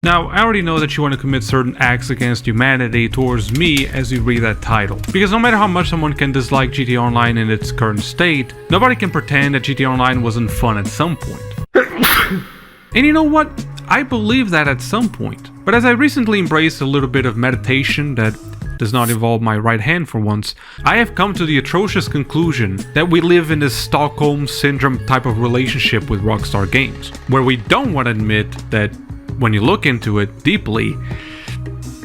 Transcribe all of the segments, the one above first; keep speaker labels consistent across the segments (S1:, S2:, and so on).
S1: Now, I already know that you want to commit certain acts against humanity towards me as you read that title. Because no matter how much someone can dislike GTA Online in its current state, nobody can pretend that GTA Online wasn't fun at some point. And you know what? I believe that at some point. But as I recently embraced a little bit of meditation that does not involve my right hand for once, I have come to the atrocious conclusion that we live in this Stockholm Syndrome type of relationship with Rockstar Games, where we don't want to admit that when you look into it deeply,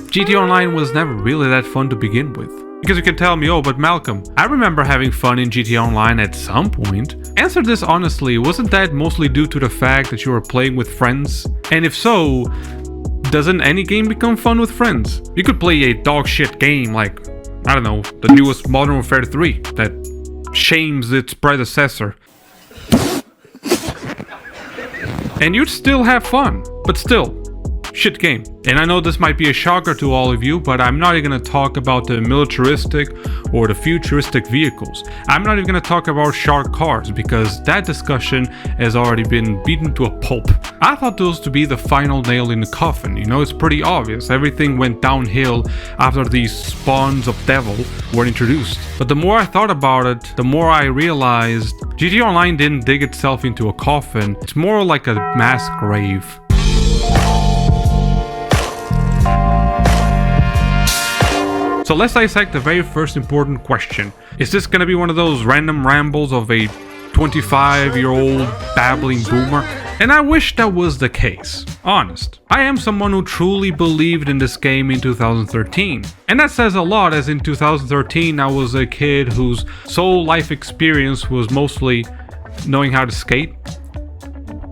S1: GTA Online was never really that fun to begin with. Because you can tell me, oh, but Malcolm, I remember having fun in GTA Online at some point. Answer this honestly, wasn't that mostly due to the fact that you were playing with friends? And if so, doesn't any game become fun with friends? You could play a dog shit game like, I don't know, the newest Modern Warfare 3 that shames its predecessor. And you'd still have fun, but still, shit game. And I know this might be a shocker to all of you, but I'm not even going to talk about the militaristic or the futuristic vehicles. I'm not even going to talk about shark cars, because that discussion has already been beaten to a pulp. I thought those to be the final nail in the coffin. You know, it's pretty obvious. Everything went downhill after these spawns of devil were introduced. But the more I thought about it, the more I realized GTA Online didn't dig itself into a coffin. It's more like a mass grave. So let's dissect the very first important question. Is this gonna be one of those random rambles of a 25-year-old babbling boomer? And I wish that was the case. Honest. I am someone who truly believed in this game in 2013. And that says a lot, as in 2013 I was a kid whose sole life experience was mostly knowing how to skate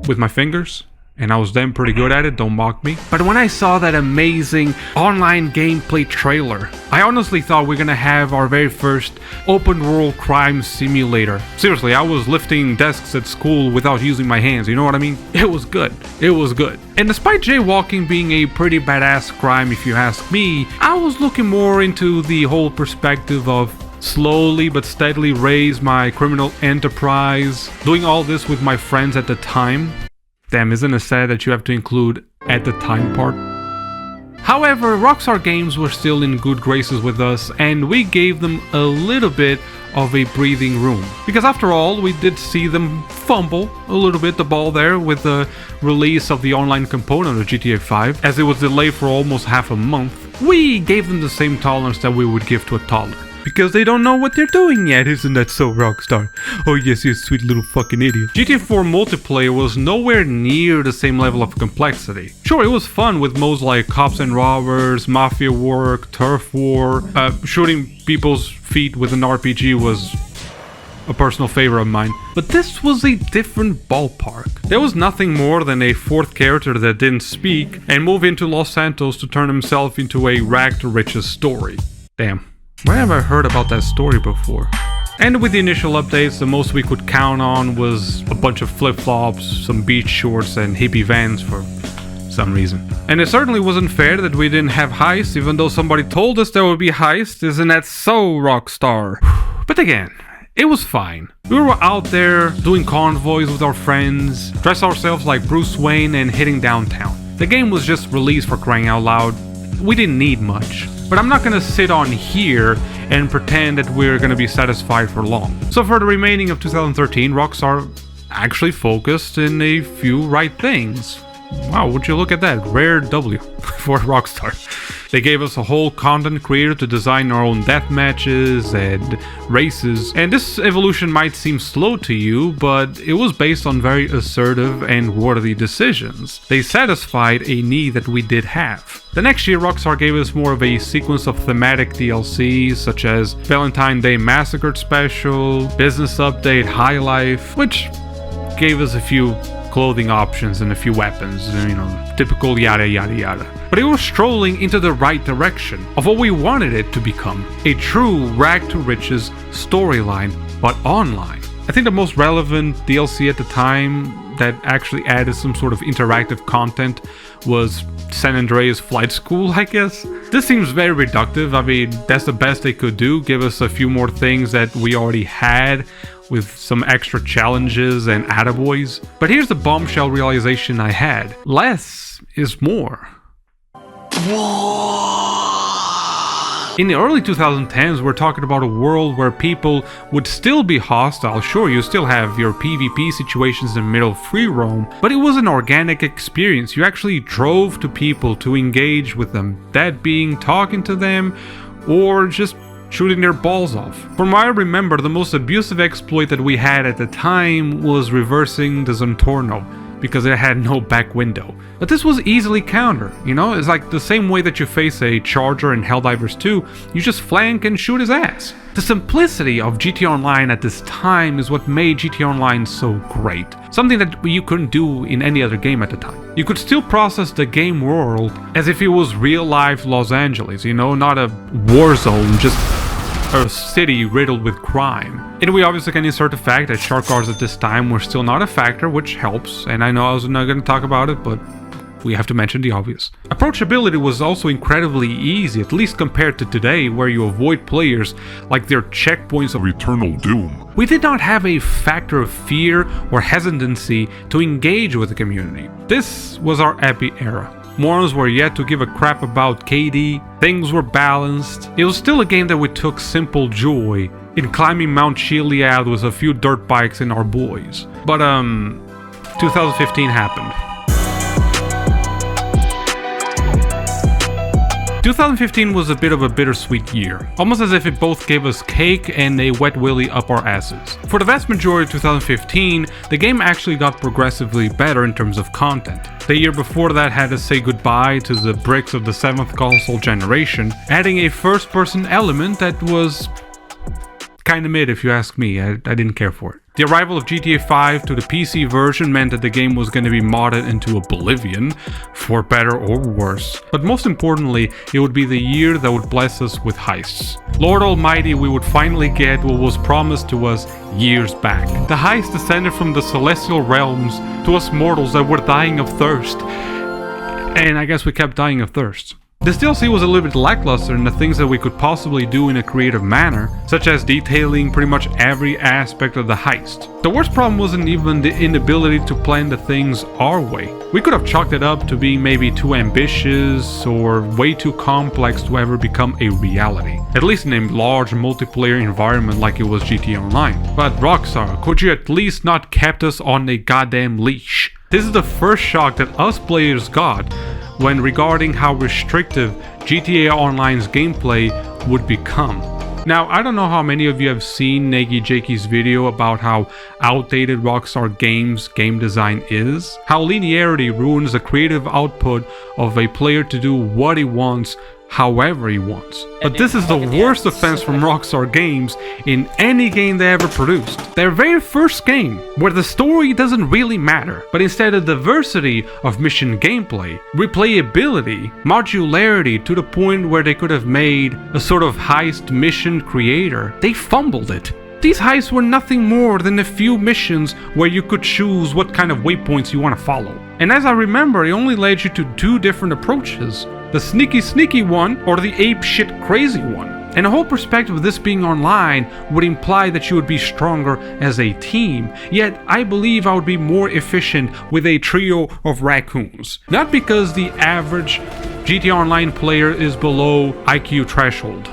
S1: with my fingers. And I was then pretty good at it, don't mock me. But when I saw that amazing online gameplay trailer, I honestly thought we're gonna have our very first open world crime simulator. Seriously, I was lifting desks at school without using my hands, you know what I mean? It was good. It was good. And despite jaywalking being a pretty badass crime if you ask me, I was looking more into the whole perspective of slowly but steadily raise my criminal enterprise, doing all this with my friends at the time. Damn, isn't it sad that you have to include at the time part? However, Rockstar Games were still in good graces with us, and we gave them a little bit of a breathing room. Because after all, we did see them fumble a little bit the ball there with the release of the online component of GTA 5, as it was delayed for almost half a month. We gave them the same tolerance that we would give to a toddler. Because they don't know what they're doing yet, isn't that so, Rockstar? Oh yes, you sweet little fucking idiot. GTA 4 multiplayer was nowhere near the same level of complexity. Sure, it was fun with modes like Cops and Robbers, Mafia Work, Turf War. Shooting people's feet with an RPG was a personal favorite of mine. But this was a different ballpark. There was nothing more than a fourth character that didn't speak and move into Los Santos to turn himself into a rag to riches story. Damn. Where have I heard about that story before? And with the initial updates, the most we could count on was a bunch of flip-flops, some beach shorts, and hippie vans for some reason. And it certainly wasn't fair that we didn't have heists, even though somebody told us there would be heists. Isn't that so, Rockstar? But again, it was fine. We were out there doing convoys with our friends, dress ourselves like Bruce Wayne, and hitting downtown. The game was just released, for crying out loud. We didn't need much. But I'm not gonna sit on here and pretend that we're gonna be satisfied for long. So for the remaining of 2013, Rockstar actually focused in a few right things. Wow, would you look at that? Rare W for Rockstar. They gave us a whole content creator to design our own death matches and races. And this evolution might seem slow to you, but it was based on very assertive and worthy decisions. They satisfied a need that we did have. The next year, Rockstar gave us more of a sequence of thematic DLCs, such as Valentine Day Massacre Special, Business Update High Life, which gave us a few clothing options and a few weapons, you know, typical yada yada yada. But it was strolling into the right direction of what we wanted it to become, a true rag to riches storyline, but online. I think the most relevant DLC at the time that actually added some sort of interactive content was San Andreas Flight School, I guess. This seems very reductive. I mean, that's the best they could do, give us a few more things that we already had, with some extra challenges and attaboys. But here's the bombshell realization I had. Less is more. In the early 2010s, we're talking about a world where people would still be hostile. Sure, you still have your PvP situations in the middle of free roam, but it was an organic experience. You actually drove to people to engage with them, that being talking to them or just shooting their balls off. From what I remember, the most abusive exploit that we had at the time was reversing the Zontorno, because it had no back window. But this was easily countered, you know? It's like the same way that you face a Charger in Helldivers 2, you just flank and shoot his ass. The simplicity of GTA Online at this time is what made GTA Online so great. Something that you couldn't do in any other game at the time. You could still process the game world as if it was real-life Los Angeles, you know? Not a war zone, just a city riddled with crime. And we obviously can insert the fact that shark guards at this time were still not a factor, which helps, and I know I was not going to talk about it, but we have to mention the obvious. Approachability was also incredibly easy, at least compared to today, where you avoid players like their checkpoints of eternal doom. We did not have a factor of fear or hesitancy to engage with the community. This was our epi era. Morons were yet to give a crap about KD, things were balanced. It was still a game that we took simple joy in climbing Mount Chiliad with a few dirt bikes and our boys. But 2015 happened. 2015 was a bit of a bittersweet year, almost as if it both gave us cake and a wet willy up our asses. For the vast majority of 2015, the game actually got progressively better in terms of content. The year before that had to say goodbye to the bricks of the 7th console generation, adding a first-person element that was kinda mid if you ask me. I didn't care for it. The arrival of GTA 5 to the PC version meant that the game was going to be modded into oblivion, for better or worse. But most importantly, it would be the year that would bless us with heists. Lord Almighty, we would finally get what was promised to us years back. The heist descended from the celestial realms to us mortals that were dying of thirst. And I guess we kept dying of thirst. This DLC was a little bit lackluster in the things that we could possibly do in a creative manner, such as detailing pretty much every aspect of the heist. The worst problem wasn't even the inability to plan the things our way. We could have chalked it up to being maybe too ambitious or way too complex to ever become a reality, at least in a large multiplayer environment like it was GTA Online. But Rockstar, could you at least not kept us on a goddamn leash? This is the first shock that us players got when regarding how restrictive GTA Online's gameplay would become. Now, I don't know how many of you have seen Nagi Jakey's video about how outdated Rockstar Games game design is, how linearity ruins the creative output of a player to do what he wants, however he wants. But this is the worst offense from Rockstar Games in any game they ever produced. Their very first game, where the story doesn't really matter, but instead the diversity of mission gameplay, replayability, modularity to the point where they could have made a sort of heist mission creator, they fumbled it. These heists were nothing more than a few missions where you could choose what kind of waypoints you want to follow. And as I remember, it only led you to two different approaches. The sneaky one or the apeshit crazy one. And the whole perspective of this being online would imply that you would be stronger as a team, yet I believe I would be more efficient with a trio of raccoons. Not because the average GTA Online player is below IQ threshold,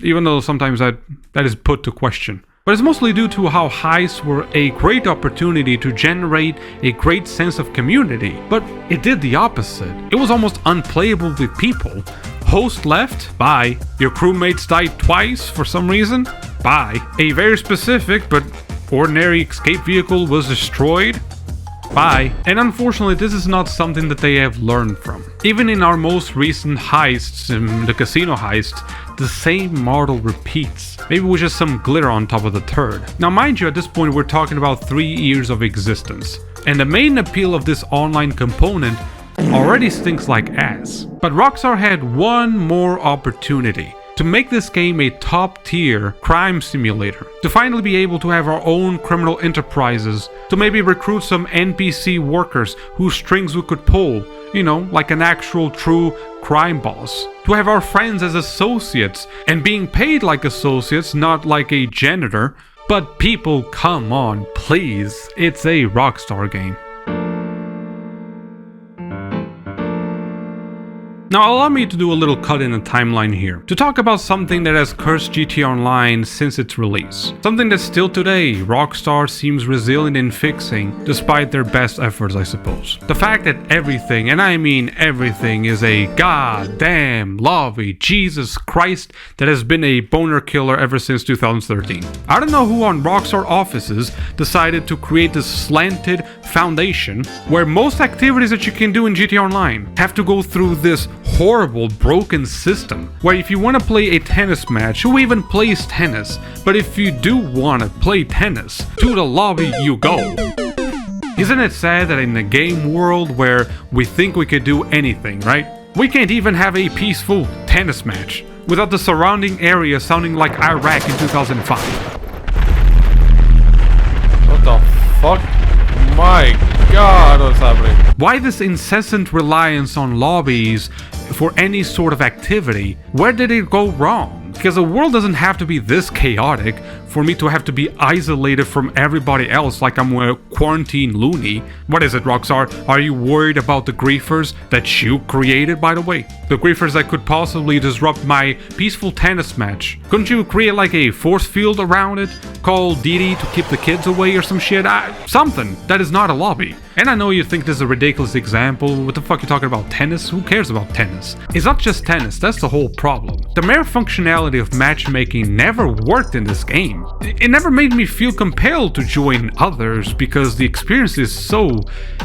S1: even though sometimes that is put to question. But it's mostly due to how heists were a great opportunity to generate a great sense of community, but it did the opposite. It was almost unplayable with people. Host left? Bye. Your crewmates died twice for some reason? Bye. A very specific but ordinary escape vehicle was destroyed? Bye. And unfortunately, this is not something that they have learned from. Even in our most recent heists, the casino heist, the same model repeats. Maybe with just some glitter on top of the turd. Now mind you, at this point we're talking about 3 years of existence. And the main appeal of this online component already stinks like ass. But Rockstar had one more opportunity. To make this game a top-tier crime simulator, to finally be able to have our own criminal enterprises, to maybe recruit some NPC workers whose strings we could pull, you know, like an actual true crime boss, to have our friends as associates, and being paid like associates, not like a janitor. But people, come on, please, it's a Rockstar game. Now allow me to do a little cut in the timeline here, to talk about something that has cursed GTA Online since its release. Something that still today, Rockstar seems resilient in fixing, despite their best efforts I suppose. The fact that everything, and I mean everything, is a goddamn lobby, Jesus Christ, that has been a boner killer ever since 2013. I don't know who on Rockstar offices decided to create this slanted foundation where most activities that you can do in GTA Online have to go through this horrible broken system where if you want to play a tennis match, who even plays tennis? But if you do want to play tennis, to the lobby you go. Isn't it sad that in a game world where we think we could do anything, right? We can't even have a peaceful tennis match without the surrounding area sounding like Iraq in 2005.
S2: What the fuck? My god, what's happening?
S1: Why this incessant reliance on lobbies for any sort of activity? Where did it go wrong? Because the world doesn't have to be this chaotic for me to have to be isolated from everybody else like I'm a quarantine loony. What is it, Rockstar? Are you worried about the griefers that you created, by the way? The griefers that could possibly disrupt my peaceful tennis match. Couldn't you create like a force field around it? Call DD to keep the kids away or some shit? Something that is not a lobby. And I know you think this is a ridiculous example. What the fuck are you talking about? Tennis? Who cares about tennis? It's not just tennis, that's the whole problem. The mere functionality of matchmaking never worked in this game. It never made me feel compelled to join others because the experience is so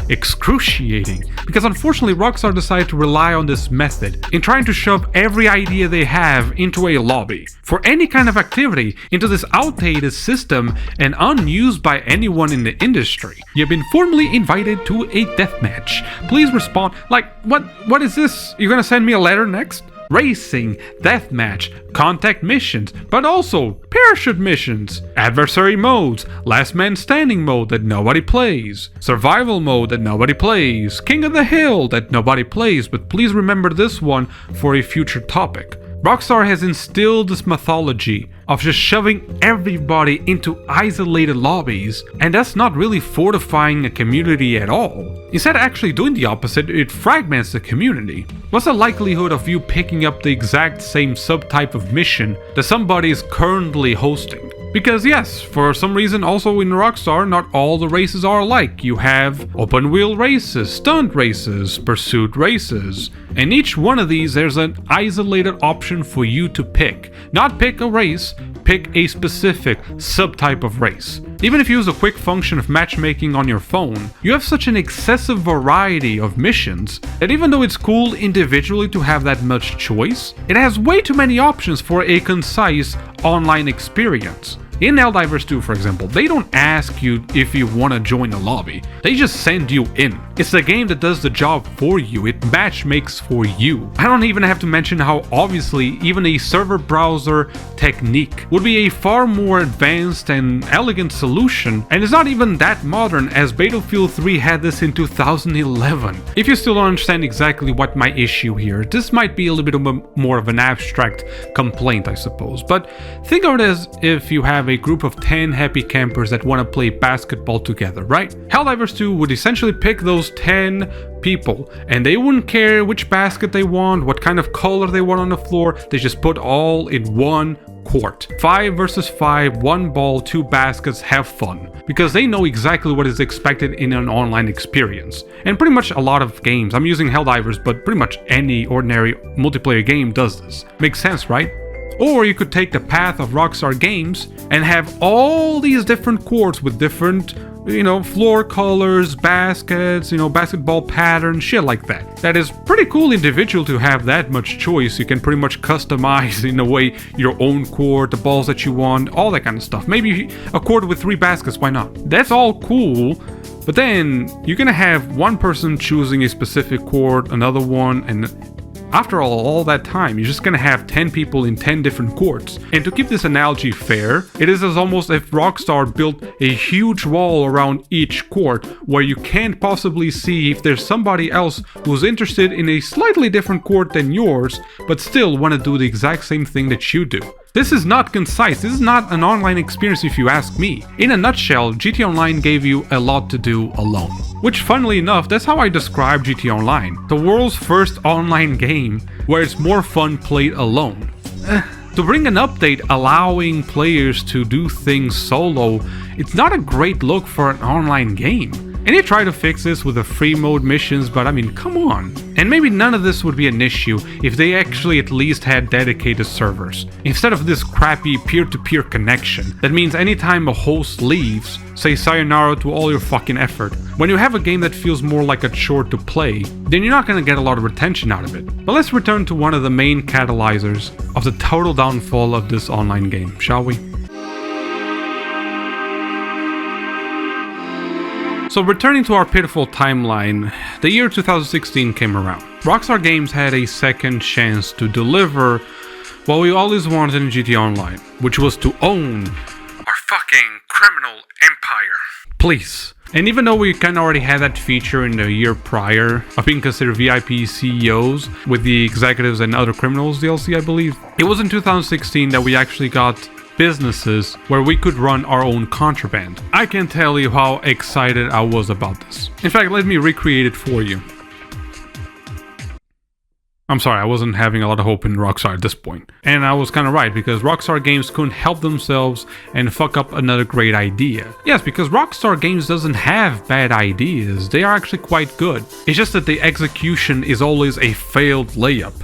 S1: excruciating. Because unfortunately Rockstar decided to rely on this method in trying to shove every idea they have into a lobby. For any kind of activity, into this outdated system and unused by anyone in the industry. You've been formally invited to a deathmatch. Please respond. Like, what is this? You're gonna send me a letter next? Racing, deathmatch, contact missions, but also parachute missions, adversary modes, last man standing mode that nobody plays, survival mode that nobody plays, king of the hill that nobody plays, but please remember this one for a future topic. Rockstar has instilled this mythology of just shoving everybody into isolated lobbies, and that's not really fortifying a community at all. Instead of actually doing the opposite, it fragments the community. What's the likelihood of you picking up the exact same subtype of mission that somebody is currently hosting? Because yes, for some reason also in Rockstar, not all the races are alike. You have open wheel races, stunt races, pursuit races, and each one of these there's an isolated option for you to pick. Not pick a race, pick a specific subtype of race. Even if you use a quick function of matchmaking on your phone, you have such an excessive variety of missions that even though it's cool individually to have that much choice, it has way too many options for a concise online experience. In Helldivers 2, for example, they don't ask you if you want to join a lobby. They just send you in. It's the game that does the job for you. It matchmakes for you. I don't even have to mention how obviously even a server browser technique would be a far more advanced and elegant solution, and it's not even that modern as Battlefield 3 had this in 2011. If you still don't understand exactly what my issue here, this might be a little bit more of an abstract complaint, I suppose, but think of it as if you have a group of 10 happy campers that want to play basketball together, right? Helldivers 2 would essentially pick those 10 people and they wouldn't care which basket they want, what kind of color they want on the floor, they just put all in one court. 5 versus 5, 1 ball, 2 baskets, have fun. Because they know exactly what is expected in an online experience. And pretty much a lot of games, I'm using Helldivers, but pretty much any ordinary multiplayer game does this. Makes sense, right? Or you could take the path of Rockstar Games and have all these different courts with different, floor colors, baskets, basketball patterns, shit like that. That is pretty cool individual to have that much choice. You can pretty much customize in a way your own court, the balls that you want, all that kind of stuff. Maybe a court with 3 baskets, why not? That's all cool. But then you're gonna have one person choosing a specific court, another one, and after all that time, you're just gonna have 10 people in 10 different courts. And to keep this analogy fair, it is as almost if Rockstar built a huge wall around each court where you can't possibly see if there's somebody else who's interested in a slightly different court than yours, but still want to do the exact same thing that you do. This is not concise, this is not an online experience if you ask me. In a nutshell, GTA Online gave you a lot to do alone. Which, funnily enough, that's how I describe GTA Online. The world's first online game where it's more fun played alone. To bring an update allowing players to do things solo, it's not a great look for an online game. And they try to fix this with the free mode missions, but I mean, come on. And maybe none of this would be an issue if they actually at least had dedicated servers, instead of this crappy peer-to-peer connection that means anytime a host leaves, say sayonara to all your fucking effort. When you have a game that feels more like a chore to play, then you're not gonna get a lot of retention out of it. But let's return to one of the main catalyzers of the total downfall of this online game, shall we? So returning to our pitiful timeline, the year 2016 came around. Rockstar Games had a second chance to deliver what we always wanted in GTA Online, which was to own our fucking criminal empire. Please. And even though we kinda already had that feature in the year prior of being considered VIP CEOs with the executives and other criminals DLC, I believe, it was in 2016 that we actually got businesses where we could run our own contraband. I can't tell you how excited I was about this. In fact, let me recreate it for you. I'm sorry, I wasn't having a lot of hope in Rockstar at this point. And I was kind of right, because Rockstar Games couldn't help themselves and fuck up another great idea. Yes, because Rockstar Games doesn't have bad ideas, they are actually quite good. It's just that the execution is always a failed layup.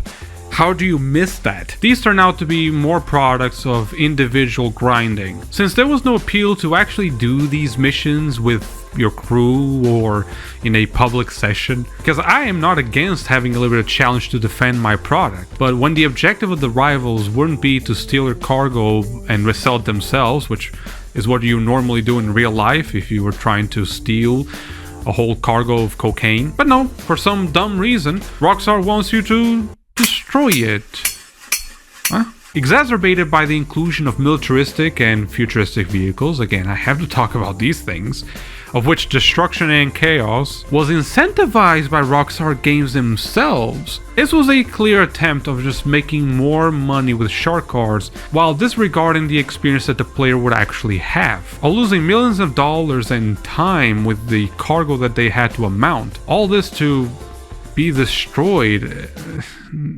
S1: How do you miss that? These turn out to be more products of individual grinding. Since there was no appeal to actually do these missions with your crew or in a public session, because I am not against having a little bit of challenge to defend my product, but when the objective of the rivals wouldn't be to steal your cargo and resell it themselves, which is what you normally do in real life if you were trying to steal a whole cargo of cocaine. But no, for some dumb reason, Rockstar wants you to destroy it. Huh? Exacerbated by the inclusion of militaristic and futuristic vehicles, again, I have to talk about these things, of which destruction and chaos was incentivized by Rockstar Games themselves. This was a clear attempt of just making more money with shark cards while disregarding the experience that the player would actually have, or losing millions of dollars and time with the cargo that they had to amount. All this to be destroyed.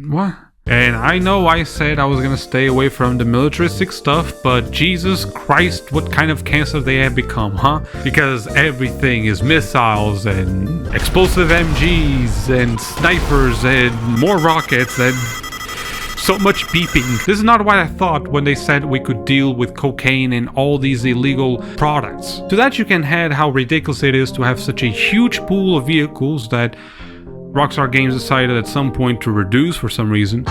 S1: What? And I know I said I was gonna stay away from the militaristic stuff, but Jesus Christ, what kind of cancer they have become, huh? Because everything is missiles and explosive MGs and snipers and more rockets and so much beeping. This is not what I thought when they said we could deal with cocaine and all these illegal products. To that you can add how ridiculous it is to have such a huge pool of vehicles that Rockstar Games decided at some point to reduce for some reason.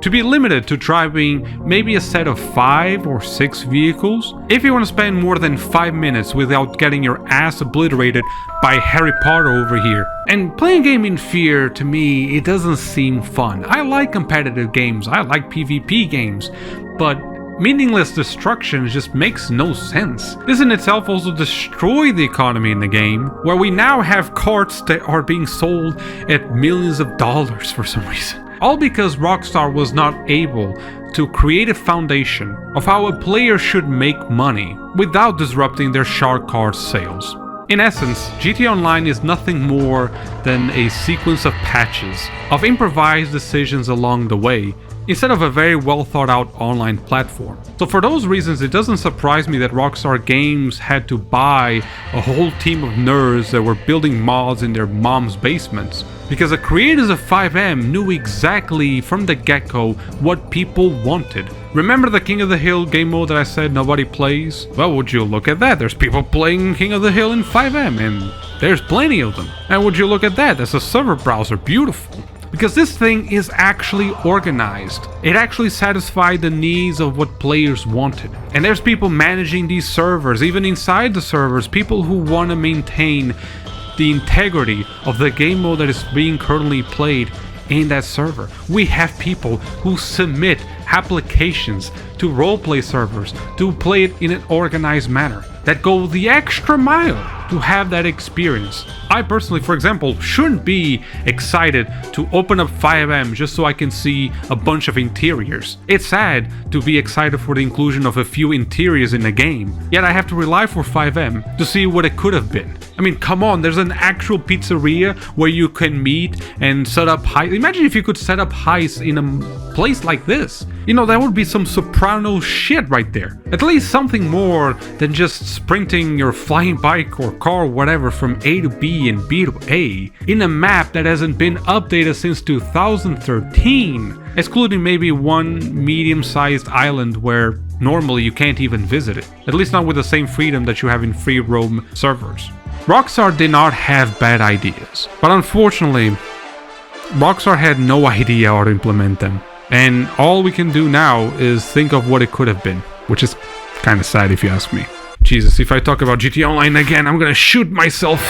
S1: To be limited to driving maybe a set of 5 or 6 vehicles. If you want to spend more than 5 minutes without getting your ass obliterated by Harry Potter over here. And playing a game in fear, to me, it doesn't seem fun. I like competitive games, I like PvP games, but meaningless destruction just makes no sense. This in itself also destroyed the economy in the game, where we now have carts that are being sold at millions of dollars for some reason. All because Rockstar was not able to create a foundation of how a player should make money without disrupting their shark card sales. In essence, GTA Online is nothing more than a sequence of patches, of improvised decisions along the way, instead of a very well thought out online platform. So for those reasons, it doesn't surprise me that Rockstar Games had to buy a whole team of nerds that were building mods in their mom's basements, because the creators of 5M knew exactly from the get-go what people wanted. Remember the King of the Hill game mode that I said nobody plays? Well, would you look at that, there's people playing King of the Hill in 5M, and there's plenty of them. And would you look at that, there's a server browser, beautiful. Because this thing is actually organized. It actually satisfied the needs of what players wanted. And there's people managing these servers, even inside the servers, people who want to maintain the integrity of the game mode that is being currently played in that server. We have people who submit applications to roleplay servers to play it in an organized manner, that go the extra mile to have that experience. I personally, for example, shouldn't be excited to open up 5M just so I can see a bunch of interiors. It's sad to be excited for the inclusion of a few interiors in a game, yet I have to rely for 5M to see what it could have been. I mean, come on, there's an actual pizzeria where you can meet and set up heists. Imagine if you could set up heists in a place like this. You know, that would be some Soprano shit right there. At least something more than just sprinting your flying bike or car or whatever from A to B and B to A in a map that hasn't been updated since 2013, excluding maybe one medium-sized island where normally you can't even visit it. At least not with the same freedom that you have in free roam servers. Rockstar did not have bad ideas, but unfortunately, Rockstar had no idea how to implement them. And all we can do now is think of what it could have been, which is kind of sad if you ask me. Jesus, if I talk about GTA Online again, I'm gonna shoot myself.